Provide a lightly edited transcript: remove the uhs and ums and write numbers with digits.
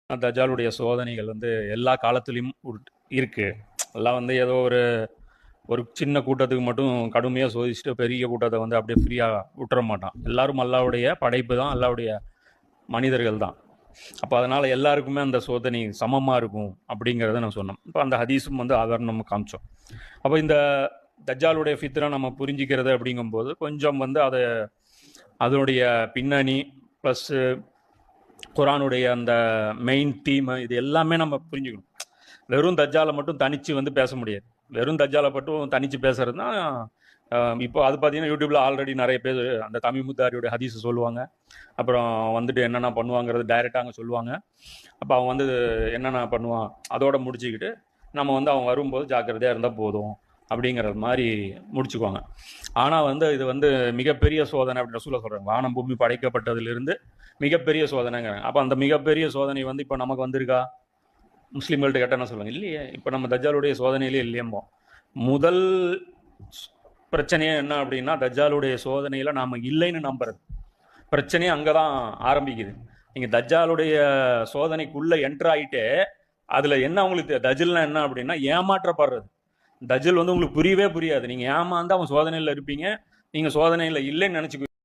தஜாலுடைய சோதனைகள் வந்து எல்லா காலத்துலேயும் இருக்கு. எல்லாம் வந்து ஏதோ ஒரு ஒரு சின்ன கூட்டத்துக்கு மட்டும் கடுமையாக சோதிச்சுட்டு பெரிய கூட்டத்தை வந்து அப்படியே ஃப்ரீயாக விட்டுற மாட்டான். எல்லாரும் அல்லாவுடைய படைப்பு தான், அல்லாவுடைய மனிதர்கள் தான். அப்போ அதனால் எல்லாருக்குமே அந்த சோதனை சமமாக இருக்கும் அப்படிங்கிறத நம்ம சொன்னோம். இப்போ அந்த ஹதீஸும் வந்து ஆதாரம் நம்ம காமிச்சோம். அப்போ இந்த தஜ்ஜாலுடைய ஃபித்ரா நம்ம புரிஞ்சிக்கிறது அப்படிங்கும்போது கொஞ்சம் வந்து அதை அதனுடைய பின்னணி ப்ளஸ்ஸு குரானுடைய அந்த மெயின் தீம் இது எல்லாமே நம்ம புரிஞ்சுக்கணும். வெறும் தஜ்ஜாலை மட்டும் தனித்து வந்து பேச முடியாது. வெறும் தஜ்ஜாலை மட்டும் தனித்து பேசுறதுனா இப்போ அது பார்த்தீங்கன்னா யூடியூப்பில் ஆல்ரெடி நிறைய பேர் அந்த தமிமுத்தாரியோட ஹதீஸை சொல்லுவாங்க. அப்புறம் வந்துட்டு என்னென்ன பண்ணுவாங்கிறது டைரெக்டாக அங்கே சொல்லுவாங்க. அப்போ அவன் வந்து என்னென்ன பண்ணுவான் அதோட முடிச்சுக்கிட்டு நம்ம வந்து அவன் வரும்போது ஜாக்கிரதையாக இருந்தால் போதும் அப்படிங்கிறது மாதிரி முடிச்சுக்குவாங்க. ஆனால் வந்து இது வந்து மிகப்பெரிய சோதனை அப்படின்னு சொல்கிறாங்க. வானம் பூமி படைக்கப்பட்டதிலிருந்து மிகப்பெரிய சோதனைங்கிறாங்க. அப்போ அந்த மிகப்பெரிய சோதனை வந்து இப்போ நமக்கு வந்திருக்கா? முஸ்லீம்கள்ட்ட கேட்டால் என்ன சொல்லுவாங்க? இல்லையே, இப்போ நம்ம தஜ்ஜாலுடைய சோதனையிலே இல்லையம்போ. முதல் பிரச்சனையே என்ன அப்படின்னா தஜ்ஜாலுடைய சோதனையில் நாம் இல்லைன்னு நம்புறது. பிரச்சனையே அங்கே தான் ஆரம்பிக்குது. நீங்கள் தஜ்ஜாலுடைய சோதனைக்குள்ளே என்ட்ரு ஆகிட்டே அதில் என்ன உங்களுக்கு தஜில்னா என்ன அப்படின்னா ஏமாற்றப்படுறது. தஜில் வந்து உங்களுக்கு புரியவே புரியாது. நீங்கள் ஏமாந்து அவன் சோதனையில் இருப்பீங்க, நீங்கள் சோதனையில் இல்லைன்னு நினச்சிக்குவீங்க.